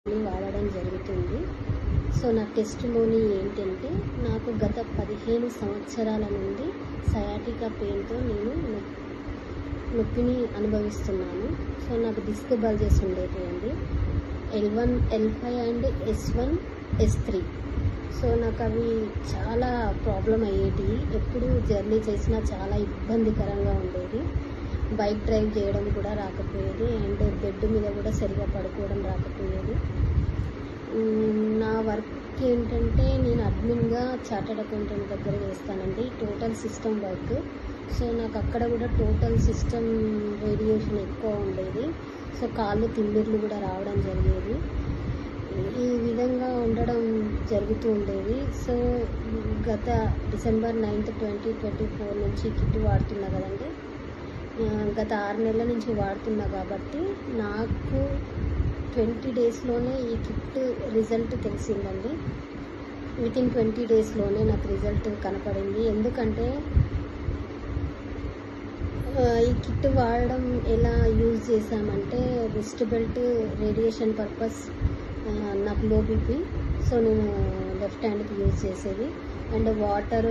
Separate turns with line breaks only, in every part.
వాడడం జరుగుతుంది. సో నా టెస్టిమోనీ ఏంటంటే, నాకు గత 15 సంవత్సరాల నుండి సయాటికా పెయిన్తో నేను నొప్పిని అనుభవిస్తున్నాను. సో నాకు డిస్క్ బల్జెస్ ఉండేటివండి, L1, L5 and S1, S3. So నాకు అవి చాలా ప్రాబ్లం అయ్యేటివి. ఎప్పుడు జర్నీ చేసినా చాలా ఇబ్బందికరంగా ఉండేది. బైక్ డ్రైవ్ చేయడం కూడా రాకపోయేది, అండ్ బెడ్ మీద కూడా సరిగా పడుకోవడం రాకపోయేది. నా వర్క్ ఏంటంటే, నేను అడ్మిన్గా చార్టర్డ్ అకౌంటెంట్ దగ్గర చేస్తానండి, టోటల్ సిస్టమ్ వర్క్. సో నాకు అక్కడ కూడా టోటల్ సిస్టమ్ రేడియేషన్ ఎక్కువ ఉండేది. సో కాళ్ళు తిమ్మిర్లు కూడా రావడం జరిగేది. ఈ విధంగా ఉండడం జరుగుతూ ఉండేది. సో గత డిసెంబర్ 9, 2024 నుంచి కిట్ వాడుతున్నా కదండి. గత 6 నెలల నుంచి వాడుతున్నా కాబట్టి నాకు 20 డేస్లోనే ఈ కిట్ రిజల్ట్ తెలిసిందండి. వితిన్ 20 డేస్లోనే నాకు రిజల్ట్ కనపడింది. ఎందుకంటే ఈ కిట్ వాడడం ఎలా యూజ్ చేశామంటే, రిస్ట్ బెల్ట్ రేడియేషన్ పర్పస్, నాకు లో బీపీ. సో నేను లెఫ్ట్ హ్యాండ్కి యూజ్ చేసేది. అండ్ వాటర్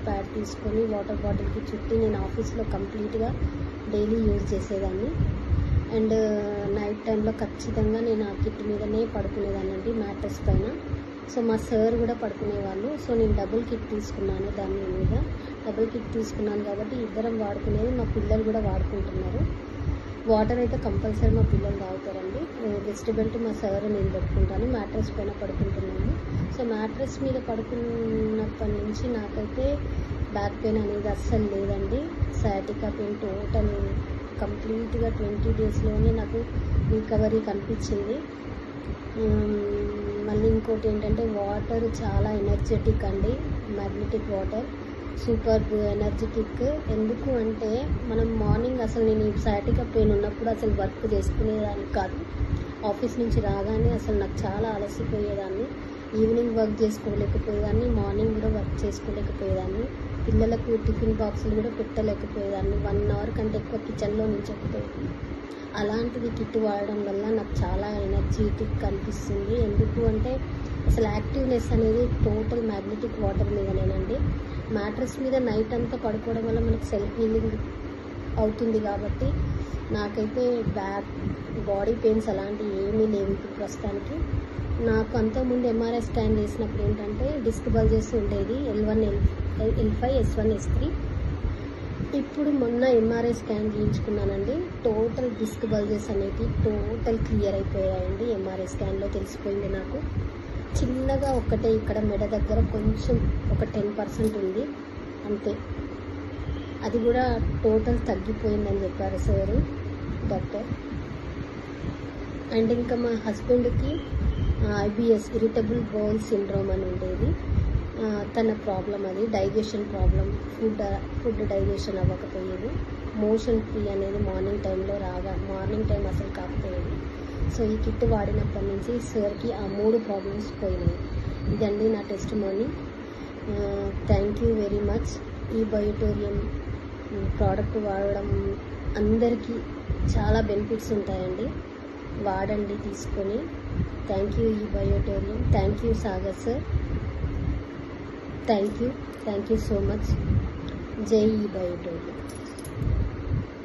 ప్యాడ్ తీసుకొని వాటర్ బాటిల్కి చుట్టి నేను ఆఫీస్లో కంప్లీట్గా డైలీ యూజ్ చేసేదాన్ని. అండ్ నైట్ టైంలో ఖచ్చితంగా నేను ఆ కిట్ మీదనే పడుకునేదాన్నండి, మ్యాట్రెస్ పైన. సో మా సార్ కూడా పడుకునేవాళ్ళు. సో నేను డబుల్ కిట్ తీసుకున్నాను, దాని మీద డబుల్ కిట్ తీసుకున్నాను కాబట్టి ఇద్దరం వాడుకునేది. మా పిల్లలు కూడా వాడుకుంటున్నారు. వాటర్ అయితే కంపల్సరీ మా పిల్లలు తాగుతారండి. రిస్ట్ బెల్ట్ మా సార్ నేను పెట్టుకుంటాను, మ్యాట్రెస్ పైన పడుకుంటున్నాను. సో మ్యాట్రెస్ మీద పడుకున్నప్పటి నుంచి నాకైతే బ్యాక్ పెయిన్ అనేది అస్సలు లేదండి. సయాటికా పెయిన్ టోటల్ కంప్లీట్గా 20 డేస్లోనే నాకు రికవరీ కనిపించింది. మళ్ళీ ఇంకోటి ఏంటంటే, వాటర్ చాలా ఎనర్జెటిక్ అండి, మ్యాగ్నెటిక్ వాటర్ సూపర్ ఎనర్జెటిక్. ఎందుకు అంటే, మనం మార్నింగ్ అసలు నేను సయాటికా పెయిన్ ఉన్నప్పుడు అసలు వర్క్ చేసుకునేదాన్ని కాదు. ఆఫీస్ నుంచి రాగానే అసలు నాకు చాలా అలసిపోయేదాన్ని. ఈవినింగ్ వర్క్ చేసుకోలేకపోయేదాన్ని, మార్నింగ్ కూడా వర్క్ చేసుకోలేకపోయేదాన్ని. పిల్లలకు టిఫిన్ బాక్సులు కూడా పెట్టలేకపోయేదాన్ని. 1 అవర్ కంటే ఎక్కువ కిచెన్లో నిల్చోకపోయేది. అలాంటిది కిట్ వాడడం వల్ల నాకు చాలా ఎనర్జెటిక్ అనిపిస్తుంది. ఎందుకు అంటే, అసలు యాక్టివ్నెస్ అనేది టోటల్ మ్యాగ్నెటిక్ వాటర్ మీదనేనండి. మ్యాట్రెస్ మీద నైట్ అంతా పడుకోవడం వల్ల మనకు సెల్ఫ్ హీలింగ్ అవుతుంది కాబట్టి నాకైతే బాడీ పెయిన్స్ అలాంటివి ఏమీ లేవు ఇప్పుడు ప్రస్తుతానికి. నాకు అంతకుముందు ఎంఆర్ఐ స్కాన్ చేసినప్పుడు ఏంటంటే, డిస్క్ బల్జెస్ ఉండేది, L1, L5, S1, S3. ఇప్పుడు మొన్న ఎంఆర్ఐ స్కాన్ చేయించుకున్నానండి. టోటల్ డిస్క్ బల్జెస్ అనేవి టోటల్ క్లియర్ అయిపోయాయండి. ఎంఆర్ఐ స్కాన్లో తెలిసిపోయింది నాకు. చిన్నగా ఒక్కటే ఇక్కడ మెడ దగ్గర కొంచెం ఒక 10% ఉంది అంతే. అది కూడా టోటల్ తగ్గిపోయిందని చెప్పారు సారు, డాక్టర్. అండ్ ఇంకా మా హస్బెండ్కి IBS, ఇరిటబుల్ బౌల్ సిండ్రోమ్ అని ఉండేది. తన ప్రాబ్లం అది, డైజెషన్ ప్రాబ్లం, ఫుడ్ డైజెషన్ అవ్వకపోయేది. మోషన్ ఫ్రీ అనేది మార్నింగ్ టైం అసలు కాకపోయేది. సో ఈ కిట్ వాడినప్పటి నుంచి సార్కి ఆ 3 ప్రాబ్లమ్స్ పోయినాయి. ఇదండి నా testimony. Thank you very much. ఈ బయోటోరియం ప్రోడక్ట్ వాడడం అందరికీ చాలా బెనిఫిట్స్ ఉంటాయండి. వాడండి తీసుకొని. థ్యాంక్ యూ ఈ బయోటోరియం. Thank you Sagar sir. Thank you so much. జై ఈ బయోటోరియం.